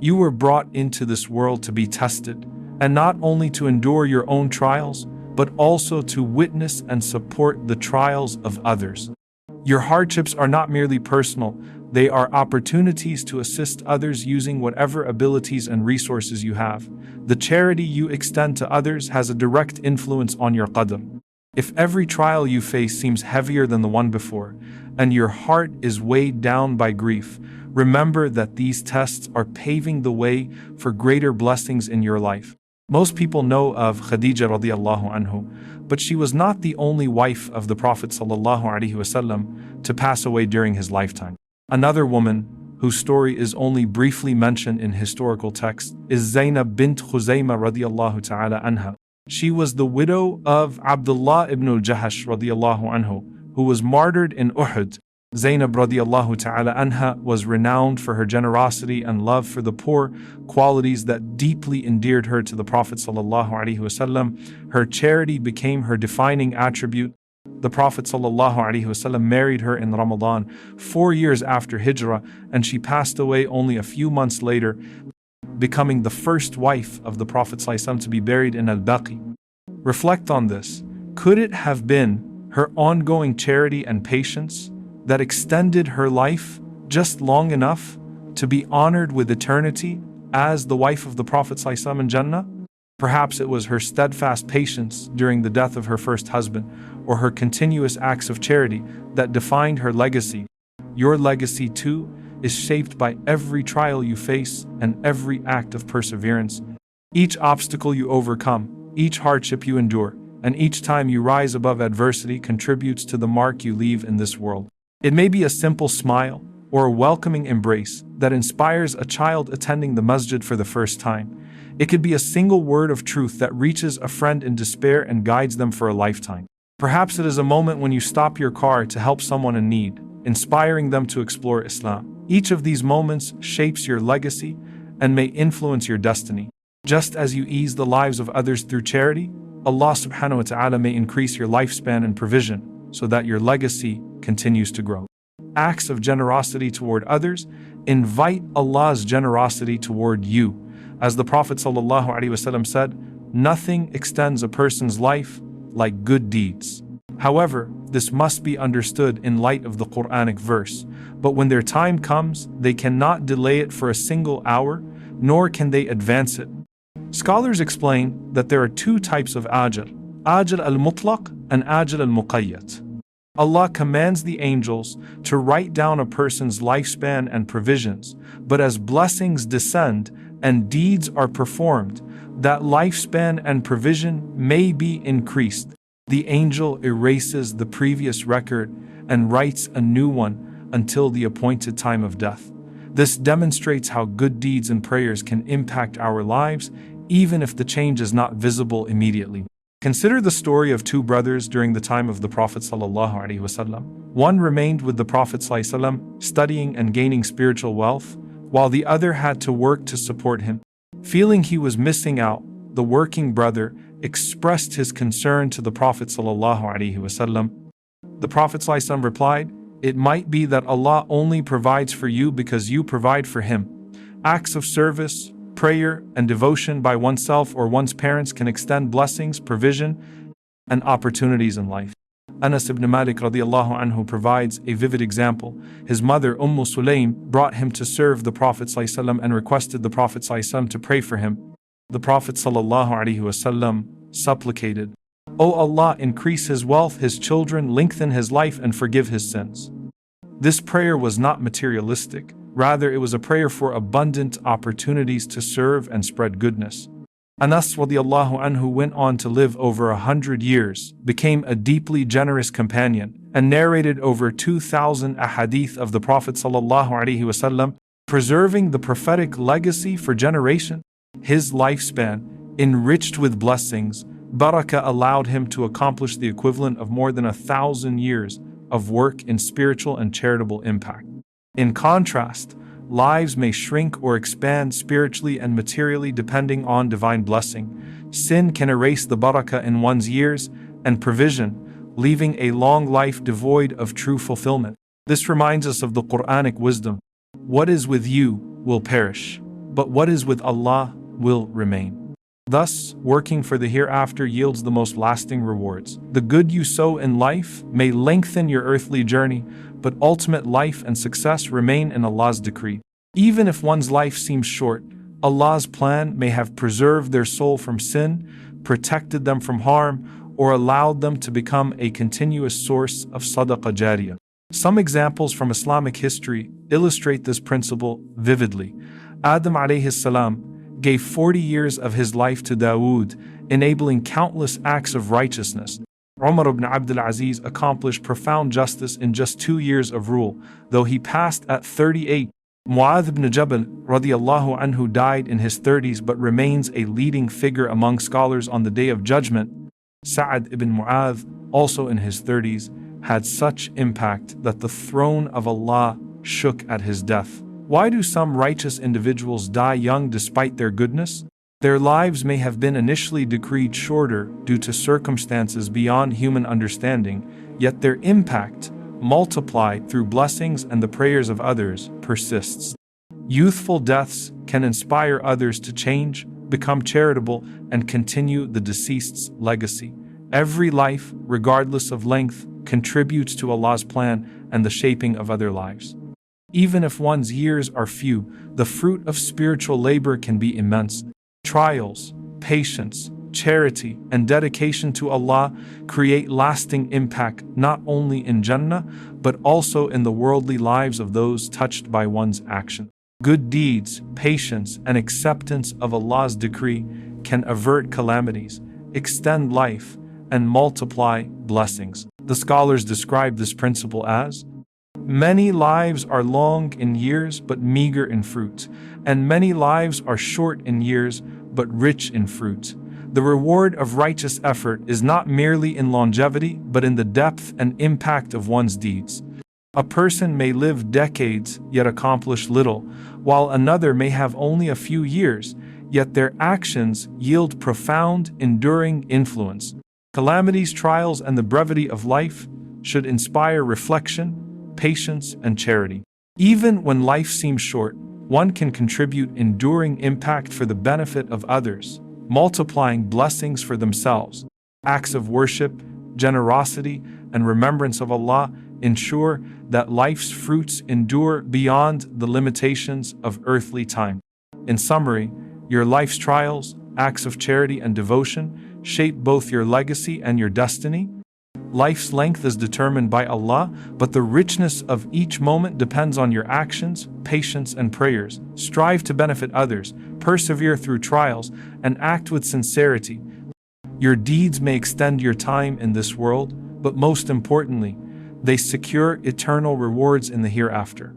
You were brought into this world to be tested, and not only to endure your own trials, but also to witness and support the trials of others. Your hardships are not merely personal, they are opportunities to assist others using whatever abilities and resources you have. The charity you extend to others has a direct influence on your qadr. If every trial you face seems heavier than the one before, and your heart is weighed down by grief, remember that these tests are paving the way for greater blessings in your life. Most people know of Khadija radiallahu anhu, but she was not the only wife of the Prophet sallallahu alaihi wasallam to pass away during his lifetime. Another woman, whose story is only briefly mentioned in historical texts, is Zainab bint Khuzaymah radiallahu ta'ala anha. She was the widow of Abdullah ibn al-Jahash radiallahu anhu, who was martyred in Uhud. Zainab radiallahu ta'ala anha was renowned for her generosity and love for the poor, qualities that deeply endeared her to the Prophet sallallahu alaihi wasallam. Her charity became her defining attribute. The Prophet sallallahu alaihi wasallam married her in Ramadan 4 years after Hijrah, and she passed away only a few months later, becoming the first wife of the Prophet sallallahu alaihi wasallam to be buried in Al-Baqi. Reflect on this. Could it have been her ongoing charity and patience that extended her life just long enough to be honored with eternity as the wife of the Prophet ﷺ in Jannah? Perhaps it was her steadfast patience during the death of her first husband, or her continuous acts of charity that defined her legacy. Your legacy too is shaped by every trial you face and every act of perseverance. Each obstacle you overcome, each hardship you endure, and each time you rise above adversity contributes to the mark you leave in this world. It may be a simple smile or a welcoming embrace that inspires a child attending the masjid for the first time. It could be a single word of truth that reaches a friend in despair and guides them for a lifetime. Perhaps it is a moment when you stop your car to help someone in need, inspiring them to explore Islam. Each of these moments shapes your legacy and may influence your destiny. Just as you ease the lives of others through charity, Allah subhanahu wa ta'ala may increase your lifespan and provision so that your legacy continues to grow. Acts of generosity toward others invite Allah's generosity toward you. As the Prophet ﷺ said, nothing extends a person's life like good deeds. However, this must be understood in light of the Quranic verse. But when their time comes, they cannot delay it for a single hour, nor can they advance it. Scholars explain that there are two types of Ajal, Ajal al-Mutlaq and Ajal al-Muqayyad. Allah commands the angels to write down a person's lifespan and provisions, but as blessings descend and deeds are performed, that lifespan and provision may be increased. The angel erases the previous record and writes a new one until the appointed time of death. This demonstrates how good deeds and prayers can impact our lives, even if the change is not visible immediately. Consider the story of two brothers during the time of the Prophet ﷺ. One remained with the Prophet ﷺ, studying and gaining spiritual wealth, while the other had to work to support him. Feeling he was missing out, the working brother expressed his concern to the Prophet ﷺ. The Prophet ﷺ replied, "It might be that Allah only provides for you because you provide for Him." Acts of service, prayer, and devotion by oneself or one's parents can extend blessings, provision, and opportunities in life. Anas ibn Malik radiallahu anhu provides a vivid example. His mother, Sulaym, brought him to serve the Prophet ﷺ and requested the Prophet ﷺ to pray for him. The Prophet ﷺ supplicated, "O Allah, increase his wealth, his children, lengthen his life, and forgive his sins." This prayer was not materialistic. Rather, it was a prayer for abundant opportunities to serve and spread goodness. Anas radiallahu anhu went on to live over 100 years, became a deeply generous companion, and narrated over 2,000 ahadith of the Prophet ﷺ, preserving the prophetic legacy for generations. His lifespan, enriched with blessings, Barakah allowed him to accomplish the equivalent of more than 1,000 years of work in spiritual and charitable impact. In contrast, lives may shrink or expand spiritually and materially depending on divine blessing. Sin can erase the barakah in one's years and provision, leaving a long life devoid of true fulfillment. This reminds us of the Quranic wisdom: what is with you will perish. but what is with Allah will remain. Thus, working for the hereafter yields the most lasting rewards. The good you sow in life may lengthen your earthly journey, but ultimate life and success remain in Allah's decree. Even if one's life seems short, Allah's plan may have preserved their soul from sin, protected them from harm, or allowed them to become a continuous source of Sadaqah Jariyah. Some examples from Islamic history illustrate this principle vividly. Adam alayhi salam gave 40 years of his life to Dawood, enabling countless acts of righteousness. Umar ibn Abdul Aziz accomplished profound justice in just 2 years of rule, though he passed at 38. Mu'adh ibn Jabal radiyallahu anhu died in his 30s but remains a leading figure among scholars on the Day of Judgment. Sa'ad ibn Mu'adh, also in his 30s, had such impact that the throne of Allah shook at his death. Why do some righteous individuals die young despite their goodness? Their lives may have been initially decreed shorter due to circumstances beyond human understanding, yet their impact, multiplied through blessings and the prayers of others, persists. Youthful deaths can inspire others to change, become charitable, and continue the deceased's legacy. Every life, regardless of length, contributes to Allah's plan and the shaping of other lives. Even if one's years are few, the fruit of spiritual labor can be immense. Trials, patience, charity, and dedication to Allah create lasting impact not only in Jannah, but also in the worldly lives of those touched by one's action. Good deeds, patience, and acceptance of Allah's decree can avert calamities, extend life, and multiply blessings. The scholars describe this principle as: many lives are long in years but meager in fruit, and many lives are short in years but rich in fruit. The reward of righteous effort is not merely in longevity but in the depth and impact of one's deeds. A person may live decades yet accomplish little, while another may have only a few years, yet their actions yield profound, enduring influence. Calamities, trials, and the brevity of life should inspire reflection, patience, and charity. Even when life seems short, one can contribute enduring impact for the benefit of others, multiplying blessings for themselves. Acts of worship, generosity, and remembrance of Allah ensure that life's fruits endure beyond the limitations of earthly time. In summary, your life's trials, acts of charity, and devotion shape both your legacy and your destiny. Life's length is determined by Allah, but the richness of each moment depends on your actions, patience, and prayers. Strive to benefit others, persevere through trials, and act with sincerity. Your deeds may extend your time in this world, but most importantly, they secure eternal rewards in the hereafter.